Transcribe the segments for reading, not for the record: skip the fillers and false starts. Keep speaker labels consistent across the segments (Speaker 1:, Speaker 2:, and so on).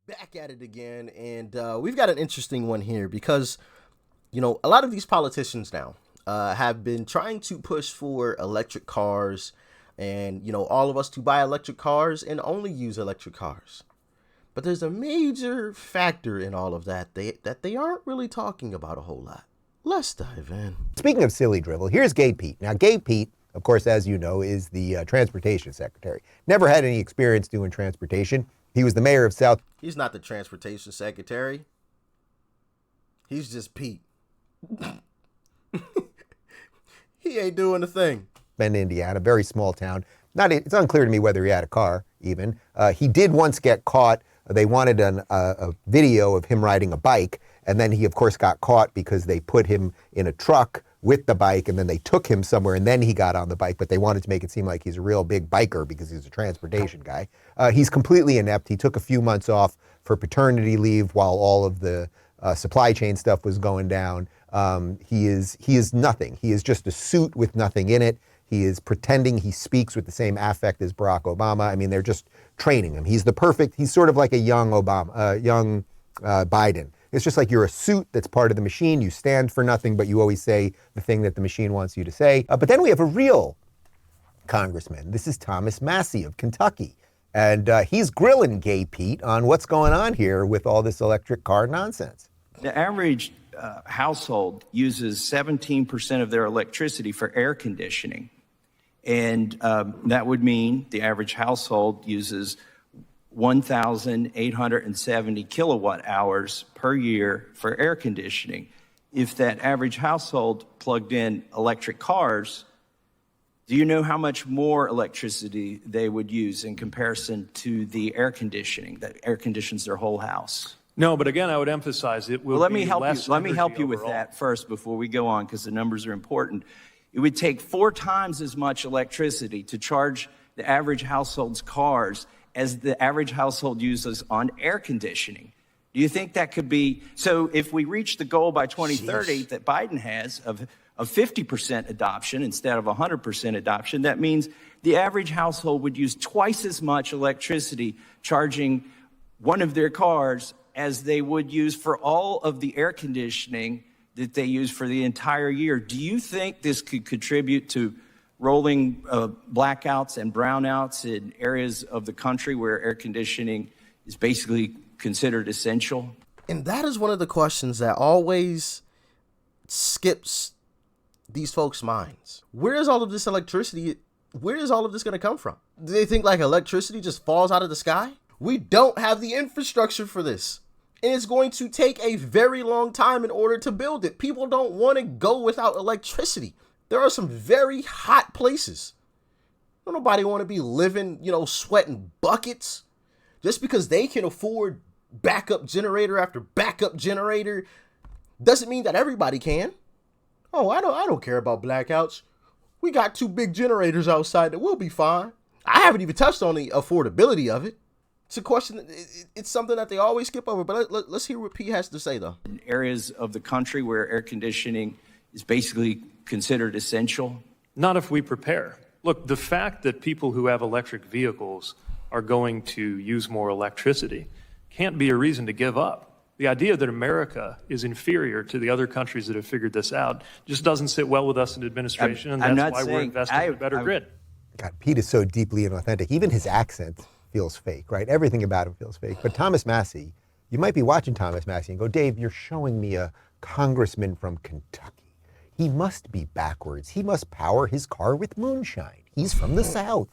Speaker 1: Back at it again, and we've got an interesting one here because, a lot of these politicians now have been trying to push for electric cars and, all of us to buy electric cars and only use electric cars. But there's a major factor in all of that that they aren't really talking about a whole lot. Let's dive in.
Speaker 2: Speaking of silly drivel, here's Gay Pete. Now, Gay Pete, of course, as you know, is the transportation secretary. Never had any experience doing transportation. He was the mayor of South.
Speaker 1: He's not the transportation secretary. He's just Pete. He ain't doing a thing.
Speaker 2: Bend, Indiana, very small town. It's unclear to me whether he had a car, even. He did once get caught. They wanted a video of him riding a bike, and then he, of course, got caught because they put him in a truck with the bike, and then they took him somewhere, and then he got on the bike, but they wanted to make it seem like he's a real big biker because he's a transportation guy. He's completely inept. He took a few months off for paternity leave while all of the supply chain stuff was going down. He is nothing. He is just a suit with nothing in it. He is pretending he speaks with the same affect as Barack Obama. I mean, they're just training him. He's sort of like a young Biden. It's just like you're a suit that's part of the machine. You stand for nothing, but you always say the thing that the machine wants you to say. But then we have a real congressman. This is Thomas Massey of Kentucky. And he's grilling Gay Pete on what's going on here with all this electric car nonsense.
Speaker 3: The average household uses 17% of their electricity for air conditioning. And that would mean the average household uses 1,870 kilowatt hours per year for air conditioning. If that average household plugged in electric cars, do you know how much more electricity they would use in comparison to the air conditioning that air conditions their whole house?
Speaker 4: No, but again, I would emphasize it will be less.
Speaker 3: Let me help you
Speaker 4: overall.
Speaker 3: with that first before we go on, because the numbers are important. It would take 4 times as much electricity to charge the average household's cars as the average household uses on air conditioning. Do you think that could be? So if we reach the goal by 2030 that Biden has of 50% adoption instead of 100% adoption, that means the average household would use twice as much electricity charging one of their cars as they would use for all of the air conditioning that they use for the entire year. Do you think this could contribute to rolling blackouts and brownouts in areas of the country where air conditioning is basically considered essential?
Speaker 1: And that is one of the questions that always skips these folks' minds. Where is all of this electricity? Where is all of this going to come from? Do they think like electricity just falls out of the sky? We don't have the infrastructure for this. And it's going to take a very long time in order to build it. People don't want to go without electricity. There are some very hot places. Don't nobody want to be living, sweating buckets just because they can afford backup generator after backup generator. Doesn't mean that everybody can. Oh, I don't care about blackouts. We got 2 big generators outside that will be fine. I haven't even touched on the affordability of it. It's a question. It's something that they always skip over. But let's hear what Pete has to say, though.
Speaker 3: In areas of the country where air conditioning is basically considered essential?
Speaker 4: Not if we prepare. Look, the fact that people who have electric vehicles are going to use more electricity can't be a reason to give up. The idea that America is inferior to the other countries that have figured this out just doesn't sit well with us in administration, and that's why we're investing in a better grid.
Speaker 2: God, Pete is so deeply inauthentic. Even his accent feels fake, right? Everything about him feels fake. But Thomas Massey, you might be watching Thomas Massey and go, Dave, you're showing me a congressman from Kentucky. He must be backwards. He must power his car with moonshine. He's from the South.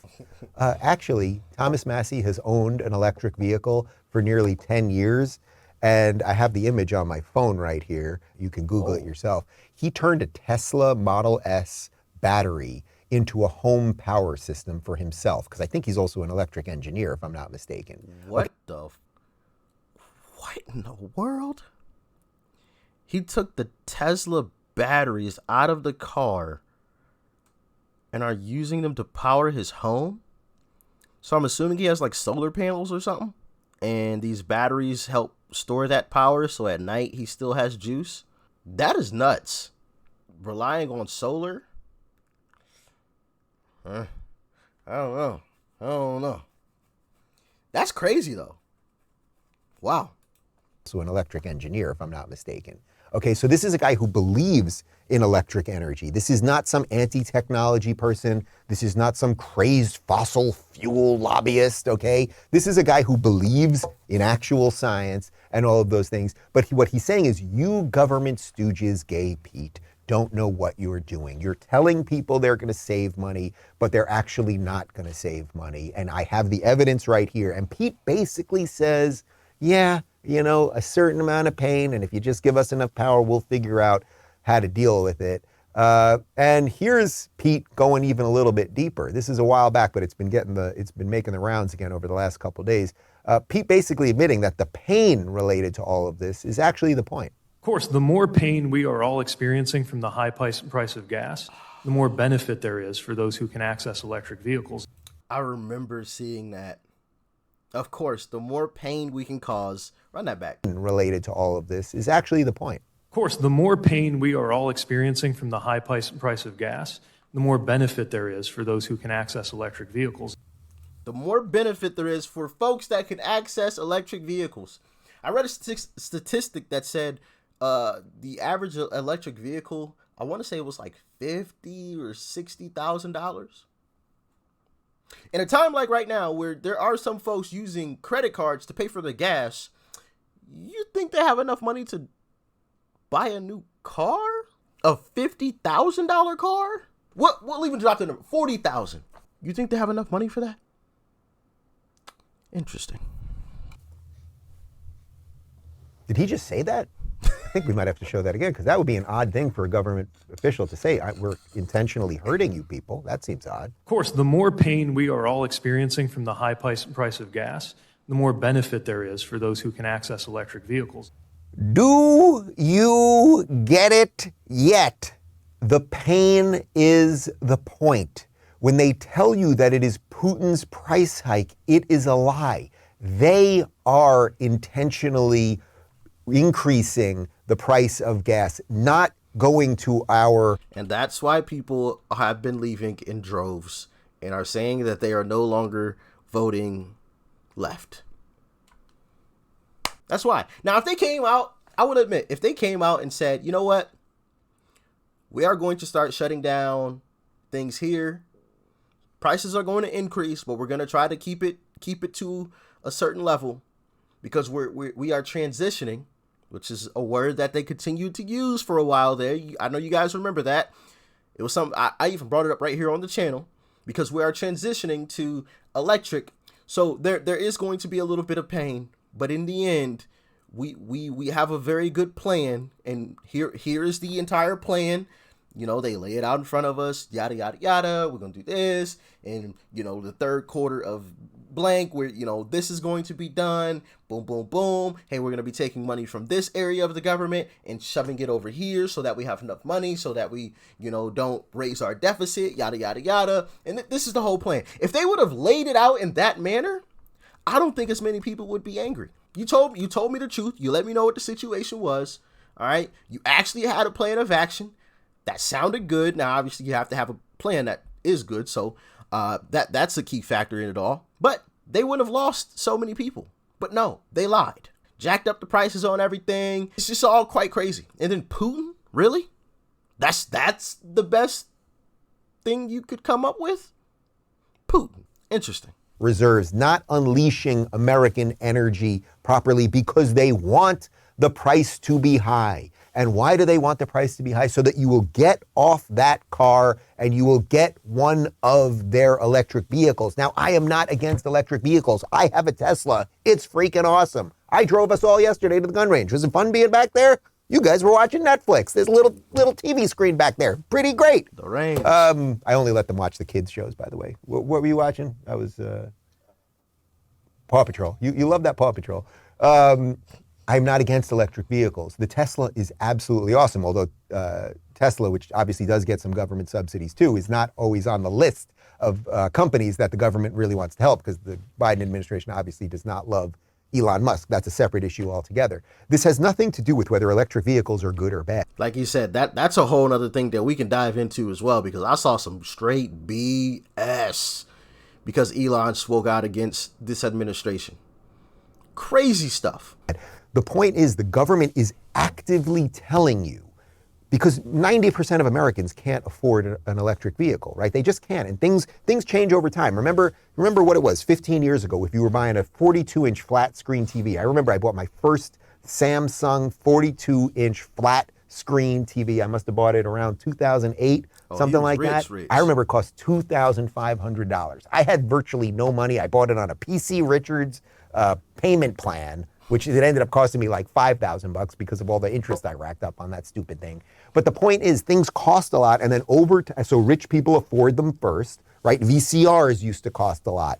Speaker 2: Actually, Thomas Massey has owned an electric vehicle for nearly 10 years. And I have the image on my phone right here. You can Google it yourself. He turned a Tesla Model S battery into a home power system for himself, because I think he's also an electric engineer, if I'm not mistaken.
Speaker 1: What in the world? He took the Tesla batteries out of the car and are using them to power his home? So I'm assuming he has like solar panels or something, and these batteries help store that power, so at night he still has juice. That is nuts. Relying on solar? I don't know. That's crazy, though. Wow.
Speaker 2: Also an electric engineer, if I'm not mistaken. Okay, so this is a guy who believes in electric energy. This is not some anti-technology person. This is not some crazed fossil fuel lobbyist, okay? This is a guy who believes in actual science and all of those things. But what he's saying is, you government stooges, Gay Pete, don't know what you're doing. You're telling people they're going to save money, but they're actually not going to save money. And I have the evidence right here. And Pete basically says, yeah, you know, a certain amount of pain, and if you just give us enough power, we'll figure out how to deal with it. And here's Pete going even a little bit deeper. This is a while back, but it's been making the rounds again over the last couple of days. Pete basically admitting that the pain related to all of this is actually the point.
Speaker 4: Of course, the more pain we are all experiencing from the high price of gas, the more benefit there is for those who can access electric vehicles.
Speaker 1: I remember seeing that. Of course, the more pain we can cause, run that back.
Speaker 2: Related to all of this is actually the point.
Speaker 4: Of course, the more pain we are all experiencing from the high price of gas, the more benefit there is for those who can access electric vehicles.
Speaker 1: The more benefit there is for folks that can access electric vehicles. I read a statistic that said the average electric vehicle, I want to say it was like $50,000 or $60,000. In a time like right now, where there are some folks using credit cards to pay for the gas, you think they have enough money to buy a new car? A $50,000 car? We'll even drop the number, $40,000. You think they have enough money for that? Interesting.
Speaker 2: Did he just say that? I think we might have to show that again, because that would be an odd thing for a government official to say. We're intentionally hurting you people. That seems odd.
Speaker 4: Of course, the more pain we are all experiencing from the high price of gas, the more benefit there is for those who can access electric vehicles.
Speaker 2: Do you get it yet? The pain is the point. When they tell you that it is Putin's price hike, it is a lie. They are intentionally increasing the price of gas, not going to our...
Speaker 1: And that's why people have been leaving in droves and are saying that they are no longer voting left. That's why. Now, if they came out, I would admit, if they came out and said, you know what, we are going to start shutting down things here. Prices are going to increase, but we're going to try to keep it to a certain level because we are transitioning, which is a word that they continued to use for a while there. I know you guys remember that. It was something I even brought it up right here on the channel because we are transitioning to electric. So there is going to be a little bit of pain, but in the end, we have a very good plan, and here is the entire plan. You know, they lay it out in front of us, yada, yada, yada. We're going to do this. And, you know, the third quarter of blank where, you know, this is going to be done. Boom, boom, boom. Hey, we're going to be taking money from this area of the government and shoving it over here so that we have enough money so that we, you know, don't raise our deficit, yada, yada, yada. And this is the whole plan. If they would have laid it out in that manner, I don't think as many people would be angry. You told me the truth. You let me know what the situation was. All right. You actually had a plan of action. That sounded good. Now, obviously, you have to have a plan that is good. So that's a key factor in it all. But they wouldn't have lost so many people. But no, they lied. Jacked up the prices on everything. It's just all quite crazy. And then Putin? Really? That's the best thing you could come up with? Putin. Interesting.
Speaker 2: Reserves, not unleashing American energy properly because they want the price to be high. And why do they want the price to be high? So that you will get off that car and you will get one of their electric vehicles. Now, I am not against electric vehicles. I have a Tesla. It's freaking awesome. I drove us all yesterday to the gun range. Was it fun being back there? You guys were watching Netflix. There's a little TV screen back there. Pretty great.
Speaker 1: The range.
Speaker 2: I only let them watch the kids' shows, by the way. What were you watching? I was Paw Patrol. You love that Paw Patrol. I'm not against electric vehicles. The Tesla is absolutely awesome, although Tesla, which obviously does get some government subsidies too, is not always on the list of companies that the government really wants to help because the Biden administration obviously does not love Elon Musk. That's a separate issue altogether. This has nothing to do with whether electric vehicles are good or bad.
Speaker 1: Like you said, that's a whole other thing that we can dive into as well, because I saw some straight BS because Elon spoke out against this administration. Crazy stuff.
Speaker 2: The point is the government is actively telling you, because 90% of Americans can't afford an electric vehicle, right? They just can't. And things change over time. Remember what it was 15 years ago if you were buying a 42-inch flat screen TV. I remember I bought my first Samsung 42-inch flat screen TV. I must have bought it around 2008, something like that.
Speaker 1: Rich.
Speaker 2: I remember it cost $2,500. I had virtually no money. I bought it on a PC Richards payment plan, which it ended up costing me like $5,000 because of all the interest I racked up on that stupid thing. But the point is, things cost a lot, and then so rich people afford them first, right? VCRs used to cost a lot.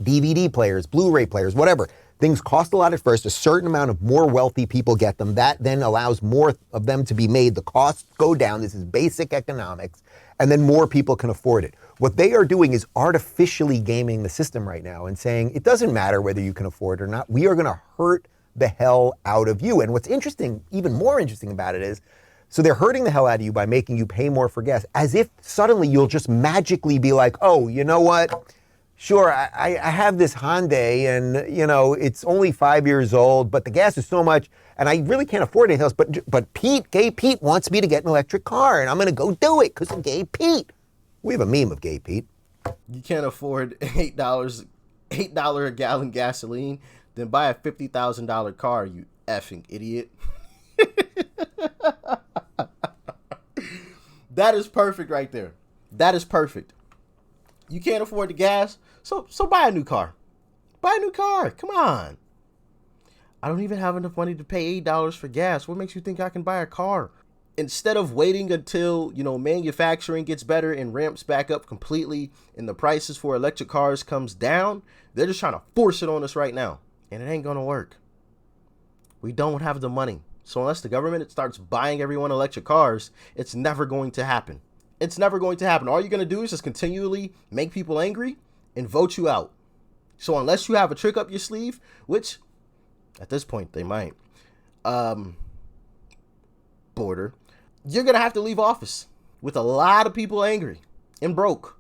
Speaker 2: DVD players, Blu-ray players, whatever. Things cost a lot at first. A certain amount of more wealthy people get them. That then allows more of them to be made. The costs go down. This is basic economics. And then more people can afford it. What they are doing is artificially gaming the system right now and saying, it doesn't matter whether you can afford it or not. We are going to hurt the hell out of you. And what's interesting, even more interesting about it is, so they're hurting the hell out of you by making you pay more for gas, as if suddenly you'll just magically be like, oh, you know what? Sure, I have this Hyundai and, you know, it's only 5 years old, but the gas is so much and I really can't afford anything else. But Gay Pete wants me to get an electric car and I'm going to go do it because of Gay Pete. We have a meme of Gay Pete.
Speaker 1: You can't afford $8 a gallon gasoline, then buy a $50,000 car, you effing idiot. That is perfect right there. That is perfect. You can't afford the gas, so buy a new car. Buy a new car. Come on. I don't even have enough money to pay $8 for gas. What makes you think I can buy a car? Instead of waiting until, manufacturing gets better and ramps back up completely and the prices for electric cars comes down, they're just trying to force it on us right now. And it ain't going to work. We don't have the money. So unless the government starts buying everyone electric cars, it's never going to happen. It's never going to happen. All you're going to do is just continually make people angry and vote you out. So unless you have a trick up your sleeve, which at this point they might, border, you're going to have to leave office with a lot of people angry and broke.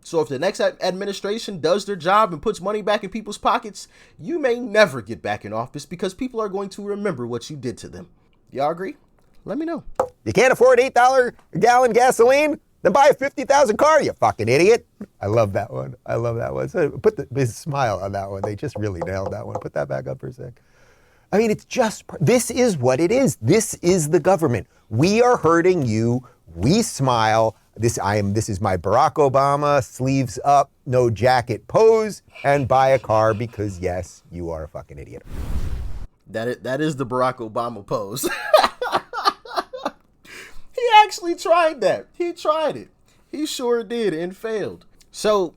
Speaker 1: So if the next administration does their job and puts money back in people's pockets, you may never get back in office because people are going to remember what you did to them. Y'all agree? Let me know.
Speaker 2: You can't afford $8 a gallon gasoline? Then buy a $50,000 car, you fucking idiot. I love that one. So put his smile on that one. They just really nailed that one. Put that back up for a sec. I mean, this is what it is. This is the government. We are hurting you. We smile. This is my Barack Obama sleeves up, no jacket pose, and buy a car because yes, you are a fucking idiot.
Speaker 1: That is the Barack Obama pose. He actually tried that. He tried it. He sure did and failed. So,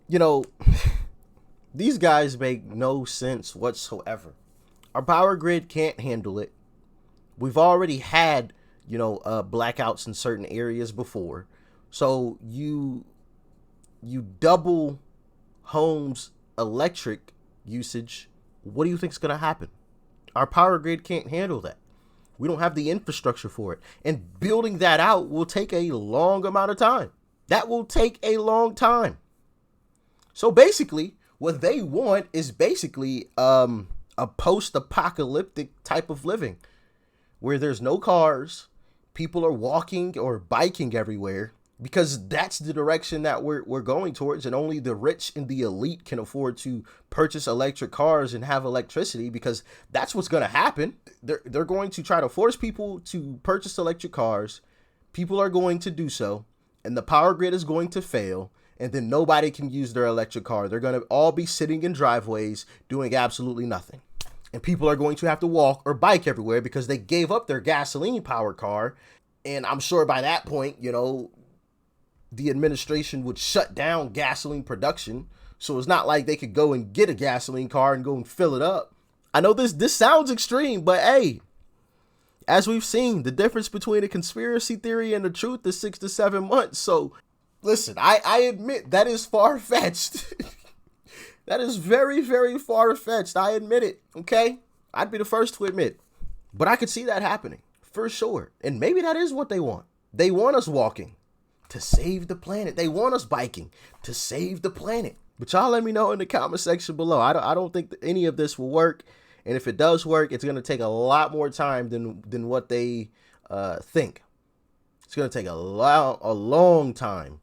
Speaker 1: these guys make no sense whatsoever. Our power grid can't handle it. We've already had, blackouts in certain areas before. So you double homes electric usage. What do you think is going to happen? Our power grid can't handle that. We don't have the infrastructure for it. And building that out will take a long amount of time. That will take a long time. So basically, what they want is basically a post-apocalyptic type of living where there's no cars, people are walking or biking everywhere, because that's the direction that we're going towards, and only the rich and the elite can afford to purchase electric cars and have electricity, because that's what's going to happen. They're going to try to force people to purchase electric cars. People are going to do so, and the power grid is going to fail, and then nobody can use their electric car. They're going to all be sitting in driveways doing absolutely nothing. And people are going to have to walk or bike everywhere because they gave up their gasoline powered car. And I'm sure by that point, the administration would shut down gasoline production. So it's not like they could go and get a gasoline car and go and fill it up. I know this sounds extreme, but hey, as we've seen, the difference between a conspiracy theory and the truth is 6 to 7 months. So listen, I admit that is far-fetched. That is very, very far-fetched. I admit it, okay? I'd be the first to admit. But I could see that happening, for sure. And maybe that is what they want. They want us walking to save the planet. They want us biking to save the planet. But y'all let me know in the comment section below. I don't think that any of this will work. And if it does work, it's going to take a lot more time than what they think. It's going to take a long time.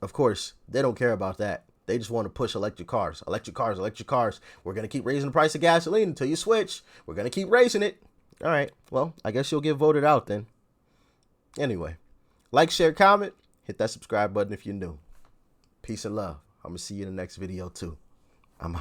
Speaker 1: Of course, they don't care about that. They just want to push electric cars. Electric cars, electric cars. We're going to keep raising the price of gasoline until you switch. We're going to keep raising it. All right. Well, I guess you'll get voted out then. Anyway, like, share, comment. Hit that subscribe button if you're new. Peace and love. I'm going to see you in the next video too. I'm out.